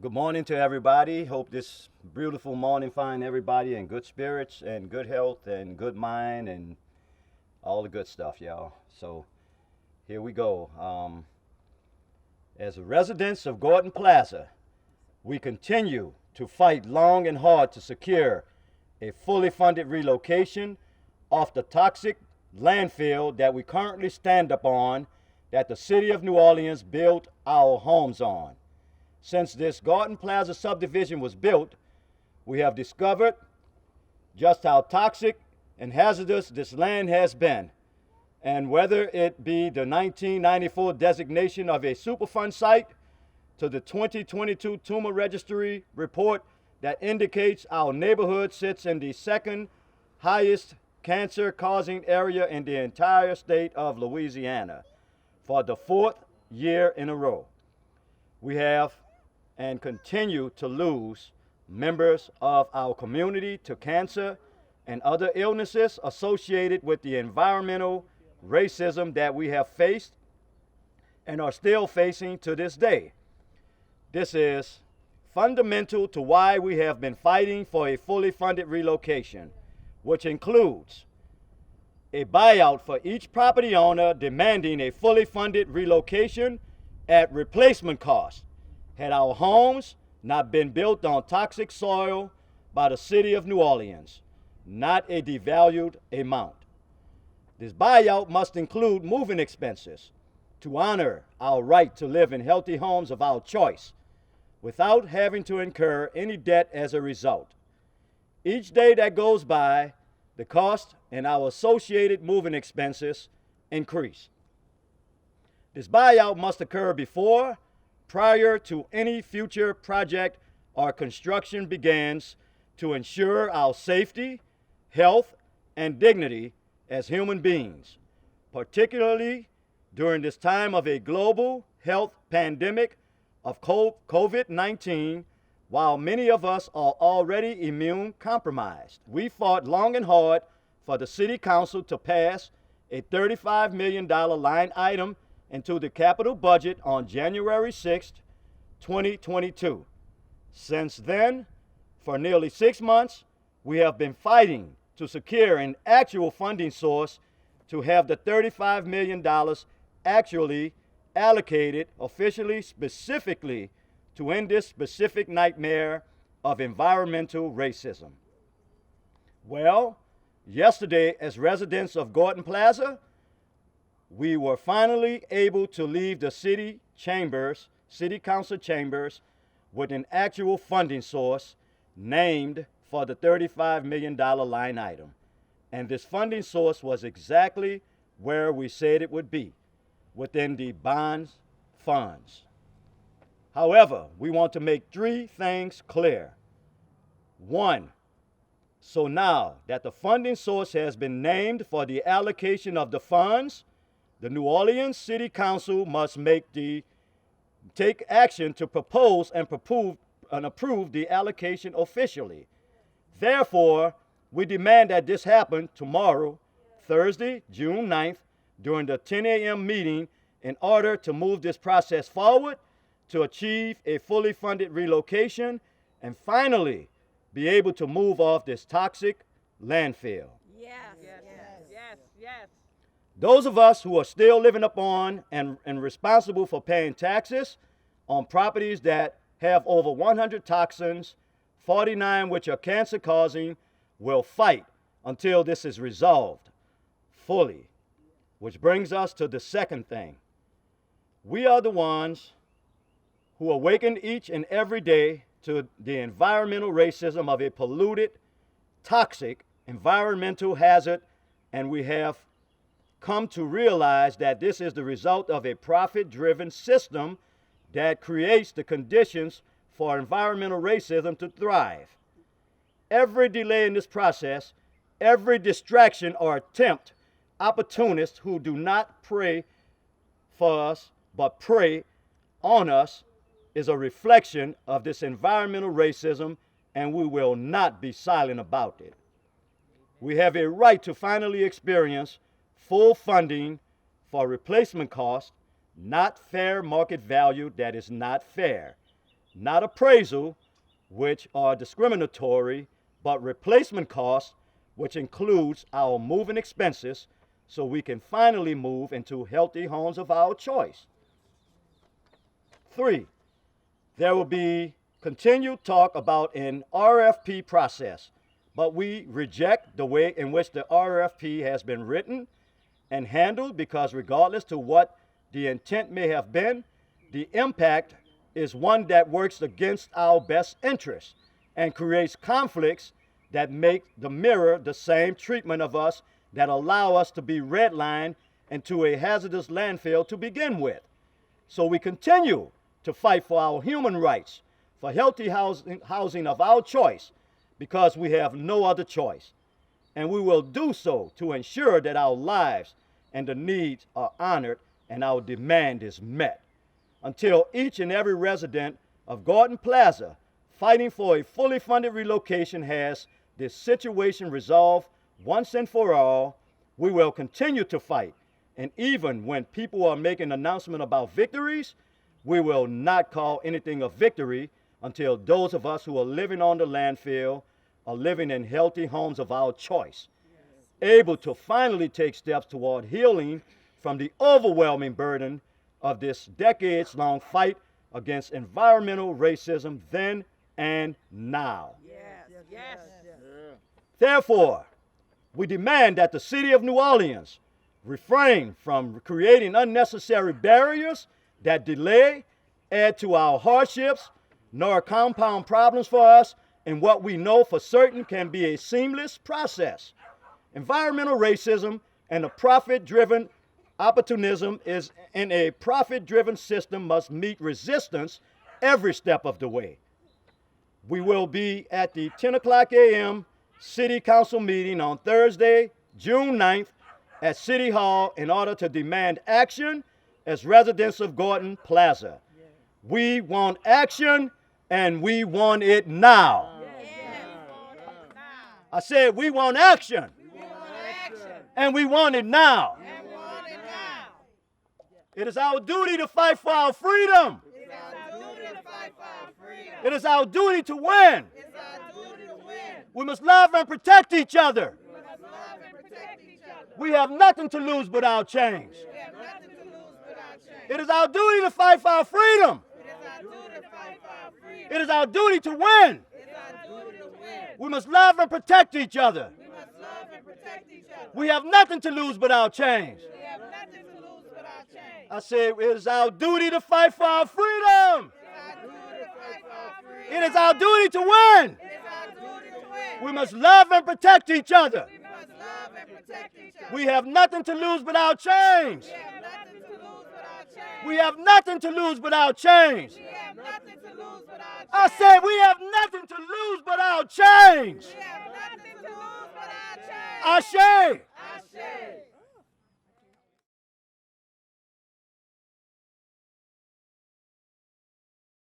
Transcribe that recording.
Good morning to everybody. Hope this beautiful morning find everybody in good spirits and good health and good mind and all the good stuff, y'all. So here we go. As residents of Gordon Plaza, we continue to fight long and hard to secure a fully funded relocation off the toxic landfill that we currently stand upon that the city of New Orleans built our homes on. Since this Gordon Plaza subdivision was built, we have discovered just how toxic and hazardous this land has been. And whether it be the 1994 designation of a Superfund site to the 2022 tumor registry report that indicates our neighborhood sits in the second highest cancer causing area in the entire state of Louisiana for the fourth year in a row. We have and continue to lose members of our community to cancer and other illnesses associated with the environmental racism that we have faced and are still facing to this day. This is fundamental to why we have been fighting for a fully funded relocation, which includes a buyout for each property owner demanding a fully funded relocation at replacement cost had our homes not been built on toxic soil by the city of New Orleans, not a devalued amount. This buyout must include moving expenses to honor our right to live in healthy homes of our choice without having to incur any debt as a result. Each day that goes by, the cost and our associated moving expenses increase. This buyout must occur prior to any future project or construction begins to ensure our safety, health, and dignity as human beings, particularly during this time of a global health pandemic of COVID-19, while many of us are already immune compromised. We fought long and hard for the City Council to pass a $35 million line item into the capital budget on January 6, 2022. Since then, for nearly 6 months, we have been fighting to secure an actual funding source to have the $35 million actually allocated officially, specifically to end this specific nightmare of environmental racism. Well, yesterday, as residents of Gordon Plaza, we were finally able to leave the city council chambers with an actual funding source named for the $35 million line item. And this funding source was exactly where we said it would be, within the bonds funds. However, we want to make 3 things clear. 1, so now that the funding source has been named for the allocation of the funds, the New Orleans City Council must take action to propose and approve the allocation officially. Therefore, we demand that this happen tomorrow, Thursday, June 9th, during the 10 a.m. meeting in order to move this process forward to achieve a fully funded relocation and finally be able to move off this toxic landfill. Yes, yes, yes, yes. Those of us who are still living up on and responsible for paying taxes on properties that have over 100 toxins, 49 which are cancer causing, will fight until this is resolved fully. Which brings us to the second thing. We are the ones who awaken each and every day to the environmental racism of a polluted, toxic environmental hazard, and we have come to realize that this is the result of a profit-driven system that creates the conditions for environmental racism to thrive. Every delay in this process, every distraction or attempt, opportunists who do not pray for us but prey on us is a reflection of this environmental racism, and we will not be silent about it. We have a right to finally experience full funding for replacement cost, not fair market value that is not fair. not appraisal, which are discriminatory, but replacement costs, which includes our moving expenses, so we can finally move into healthy homes of our choice. 3, there will be continued talk about an RFP process, but we reject the way in which the RFP has been written and handled, because regardless to what the intent may have been, the impact is one that works against our best interests and creates conflicts that make the mirror the same treatment of us that allow us to be redlined into a hazardous landfill to begin with. So we continue to fight for our human rights, for healthy housing of our choice, because we have no other choice. And we will do so to ensure that our lives and the needs are honored and our demand is met, until each and every resident of Gordon Plaza fighting for a fully funded relocation has this situation resolved once and for all. We will continue to fight. And even when people are making announcements about victories, we will not call anything a victory until those of us who are living on the landfill are living in healthy homes of our choice, able to finally take steps toward healing from the overwhelming burden of this decades-long fight against environmental racism then and now. Yes. Therefore, we demand that the city of New Orleans refrain from creating unnecessary barriers that delay, add to our hardships, nor compound problems for us in what we know for certain can be a seamless process. Environmental racism and a profit-driven opportunism is in a profit-driven system must meet resistance every step of the way. We will be at the 10 o'clock a.m. City Council meeting on Thursday, June 9th at City Hall in order to demand action as residents of Gordon Plaza. We want action, and we want it now. I said we want action, and we want it now. It is our duty to fight for our freedom. It is our duty to win. We must love and protect each other. We have nothing to lose but our change. It is our duty to fight for our freedom. It is our duty to win. We must love and protect each other. We have nothing to lose but our change. I said it is our duty to fight for our freedom. It is our duty to win. We must love and protect each other. We have nothing to lose but our change. We have nothing to lose but our change. I said we have nothing to lose but our change. Ashe.